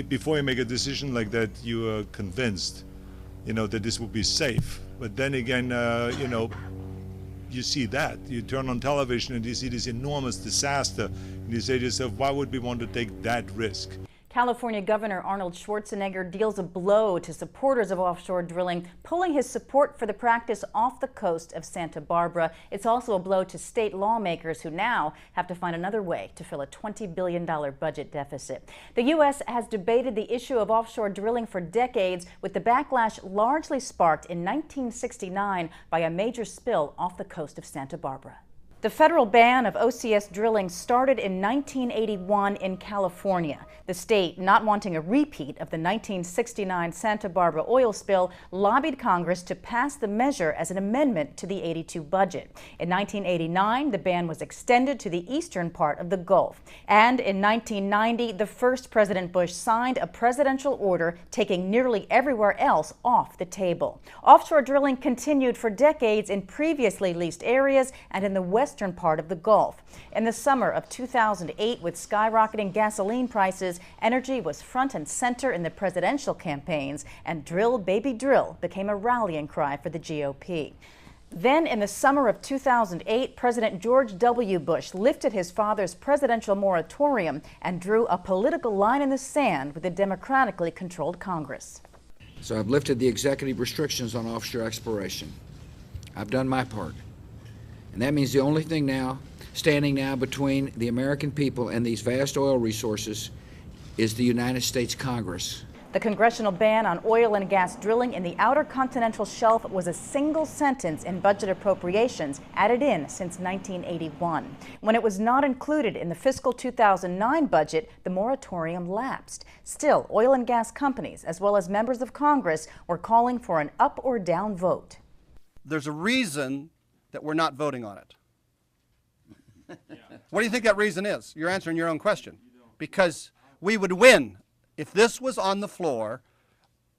before you make a decision like that, you are convinced, that this will be safe. But then again, you see that. You turn on television and you see this enormous disaster, and you say to yourself, why would we want to take that risk? California Governor Arnold Schwarzenegger deals a blow to supporters of offshore drilling, pulling his support for the practice off the coast of Santa Barbara. It's also a blow to state lawmakers who now have to find another way to fill a $20 billion budget deficit. The U.S. has debated the issue of offshore drilling for decades, with the backlash largely sparked in 1969 by a major spill off the coast of Santa Barbara. The federal ban of OCS drilling started in 1981 in California. The state, not wanting a repeat of the 1969 Santa Barbara oil spill, lobbied Congress to pass the measure as an amendment to the '82 budget. In 1989, the ban was extended to the eastern part of the Gulf. And in 1990, the first President Bush signed a presidential order taking nearly everywhere else off the table. Offshore drilling continued for decades in previously leased areas and in the western part of the Gulf. In the summer of 2008, with skyrocketing gasoline prices, energy was front and center in the presidential campaigns, and "Drill, baby, drill" became a rallying cry for the GOP. Then, in the summer of 2008, President George W. Bush lifted his father's presidential moratorium and drew a political line in the sand with a democratically controlled Congress. So I've lifted the executive restrictions on offshore exploration. I've done my part. And that means the only thing now, standing now between the American people and these vast oil resources, is the United States Congress. The congressional ban on oil and gas drilling in the outer continental shelf was a single sentence in budget appropriations added in since 1981. When it was not included in the fiscal 2009 budget, the moratorium lapsed. Still, oil and gas companies, as well as members of Congress, were calling for an up or down vote. There's a reason that we're not voting on it. What do you think that reason is? You're answering your own question. Because we would win if this was on the floor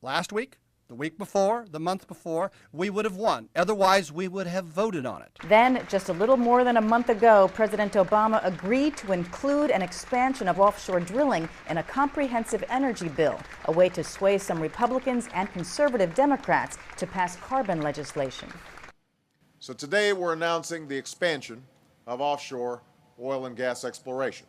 last week, the week before, the month before, we would have won. Otherwise, we would have voted on it. Then, just a little more than a month ago, President Obama agreed to include an expansion of offshore drilling in a comprehensive energy bill, a way to sway some Republicans and conservative Democrats to pass carbon legislation. So today we're announcing the expansion of offshore oil and gas exploration,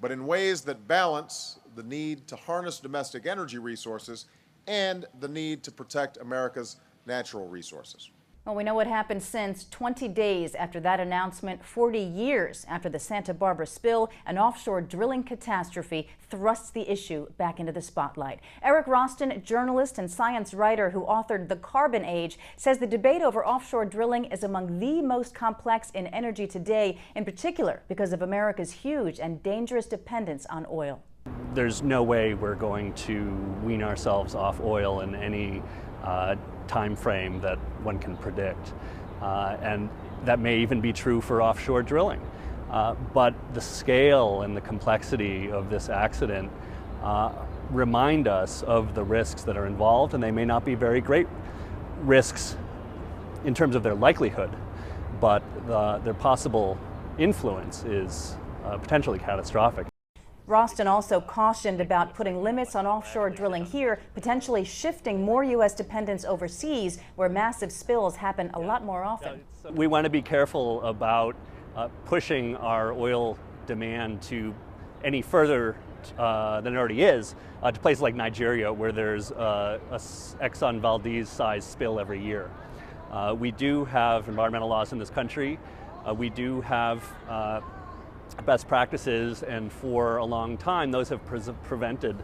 but in ways that balance the need to harness domestic energy resources and the need to protect America's natural resources. Well, we know what happened since. 20 days after that announcement, 40 years after the Santa Barbara spill, an offshore drilling catastrophe thrusts the issue back into the spotlight. Eric Roston, journalist and science writer who authored The Carbon Age, says the debate over offshore drilling is among the most complex in energy today, in particular because of America's huge and dangerous dependence on oil. There's no way we're going to wean ourselves off oil in any time frame that one can predict. And that may even be true for offshore drilling. But the scale and the complexity of this accident remind us of the risks that are involved, and they may not be very great risks in terms of their likelihood, but their possible influence is potentially catastrophic. Roston also cautioned about putting limits on offshore drilling here, potentially shifting more U.S. dependence overseas, where massive spills happen a lot more often. We want to be careful about pushing our oil demand to any further than it already is, to places like Nigeria, where there's a Exxon Valdez-sized spill every year. We do have environmental laws in this country. We do have best practices, and for a long time those have prevented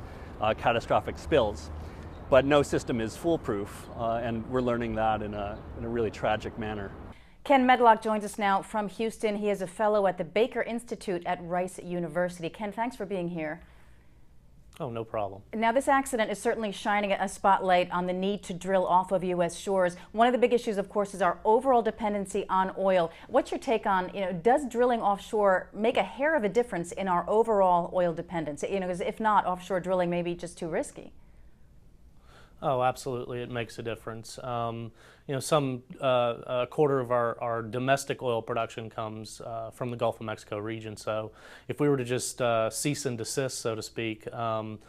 catastrophic spills. But no system is foolproof, and we're learning that in a really tragic manner. Ken Medlock joins us now from Houston. He is a fellow at the Baker Institute at Rice University. Ken, thanks for being here. Oh, no problem. Now, this accident is certainly shining a spotlight on the need to drill off of U.S. shores. One of the big issues, of course, is our overall dependency on oil. What's your take on, does drilling offshore make a hair of a difference in our overall oil dependence? Because if not, offshore drilling may be just too risky. Oh, absolutely, it makes a difference. You know, a quarter of our domestic oil production comes from the Gulf of Mexico region. So, if we were to just cease and desist, so to speak, our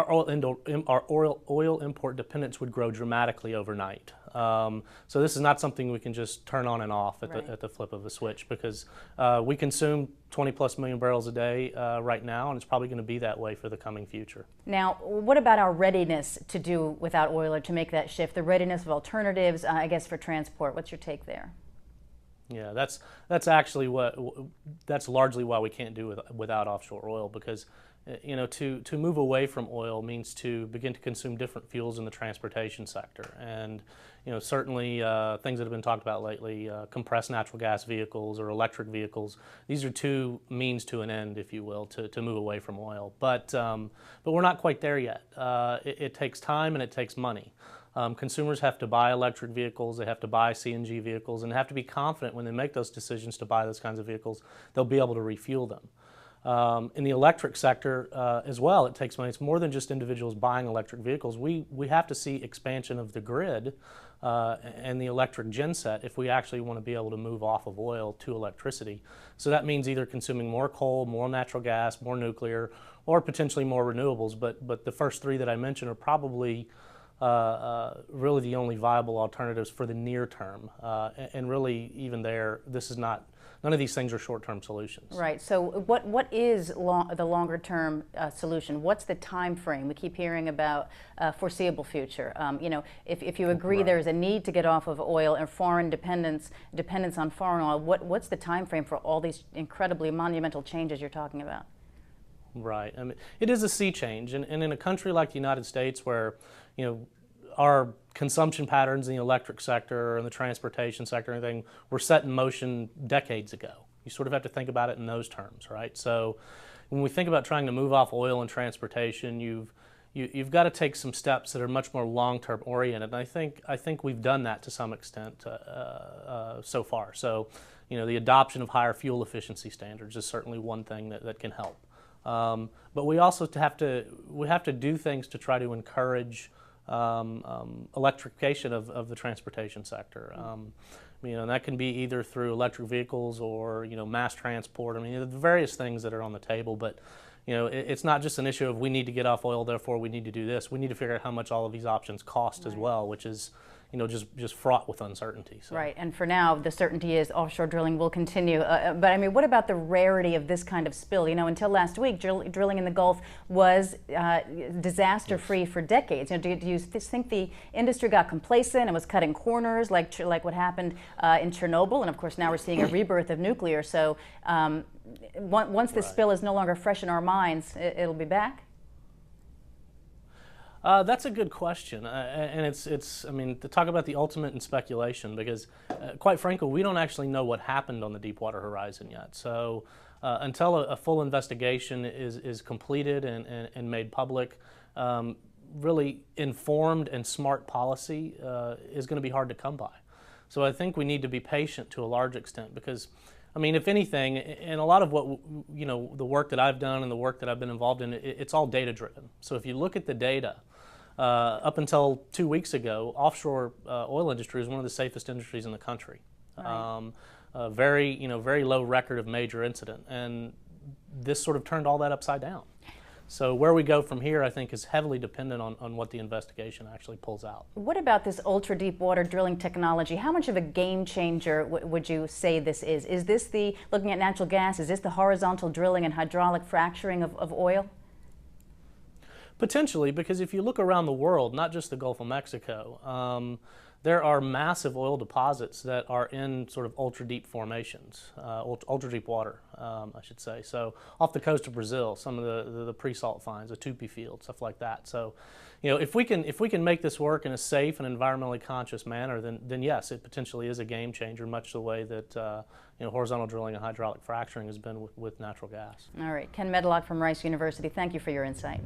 oil import dependence would grow dramatically overnight. So this is not something we can just turn on and off at the flip of a switch, because we consume 20+ million barrels a day right now, and it's probably going to be that way for the coming future. Now, what about our readiness to do without oil or to make that shift, the readiness of alternatives, I guess, for transport? What's your take there? Yeah, that's actually that's largely why we can't do without offshore oil, because you know, to move away from oil means to begin to consume different fuels in the transportation sector. And you know, certainly things that have been talked about lately, compressed natural gas vehicles or electric vehicles, these are two means to an end, if you will, to move away from oil. But we're not quite there yet. It takes time and it takes money. Consumers have to buy electric vehicles, they have to buy CNG vehicles, and they have to be confident when they make those decisions to buy those kinds of vehicles, they'll be able to refuel them. In the electric sector as well, it takes money. It's more than just individuals buying electric vehicles. We have to see expansion of the grid and the electric genset if we actually want to be able to move off of oil to electricity. So that means either consuming more coal, more natural gas, more nuclear, or potentially more renewables. But the first three that I mentioned are probably really the only viable alternatives for the near term. And really, even there, this is not. None of these things are short-term solutions. Right. So what is the longer-term solution? What's the time frame? We keep hearing about foreseeable future. You know, if you agree there's a need to get off of oil and foreign dependence on foreign oil, what's the time frame for all these incredibly monumental changes you're talking about? Right. I mean, it is a sea change, and in a country like the United States, where you know, our consumption patterns in the electric sector and the transportation sector and everything were set in motion decades ago. You sort of have to think about it in those terms, right? So when we think about trying to move off oil and transportation, you've got to take some steps that are much more long-term oriented. And I think we've done that to some extent so far. So, you know, the adoption of higher fuel efficiency standards is certainly one thing that can help. But we also have to do things to try to encourage electrification of the transportation sector. You know, and that can be either through electric vehicles or, you know, mass transport. I mean, the various things that are on the table, but you know, it's not just an issue of we need to get off oil, therefore we need to do this. We need to figure out how much all of these options cost as well, which is, you know, just fraught with uncertainty. So. Right, and for now, the certainty is offshore drilling will continue. But I mean, what about the rarity of this kind of spill? You know, until last week, drilling in the Gulf was disaster-free for decades. You know, do you think the industry got complacent and was cutting corners, like what happened in Chernobyl? And of course, now we're seeing a rebirth of nuclear. So once this spill is no longer fresh in our minds, it'll be back? That's a good question, and it's I mean, to talk about the ultimate in speculation, because quite frankly, we don't actually know what happened on the Deepwater Horizon yet. So until a full investigation is completed and made public, really informed and smart policy is going to be hard to come by. So I think we need to be patient to a large extent, because I mean, if anything, and a lot of what, you know, the work that I've done and the work that I've been involved in, it's all data driven. So if you look at the data, up until 2 weeks ago, offshore oil industry is one of the safest industries in the country. Right. Very low record of major incident, and this sort of turned all that upside down. So where we go from here, I think, is heavily dependent on what the investigation actually pulls out. What about this ultra deep water drilling technology? How much of a game changer would you say this is? Is this looking at natural gas, is this the horizontal drilling and hydraulic fracturing of oil? Potentially, because if you look around the world, not just the Gulf of Mexico, there are massive oil deposits that are in sort of ultra-deep formations, ultra-deep water, I should say. So off the coast of Brazil, some of the pre-salt finds, the Tupi field, stuff like that. So, you know, if we can make this work in a safe and environmentally conscious manner, then yes, it potentially is a game changer, much the way that you know, horizontal drilling and hydraulic fracturing has been with natural gas. All right, Ken Medlock from Rice University, thank you for your insight.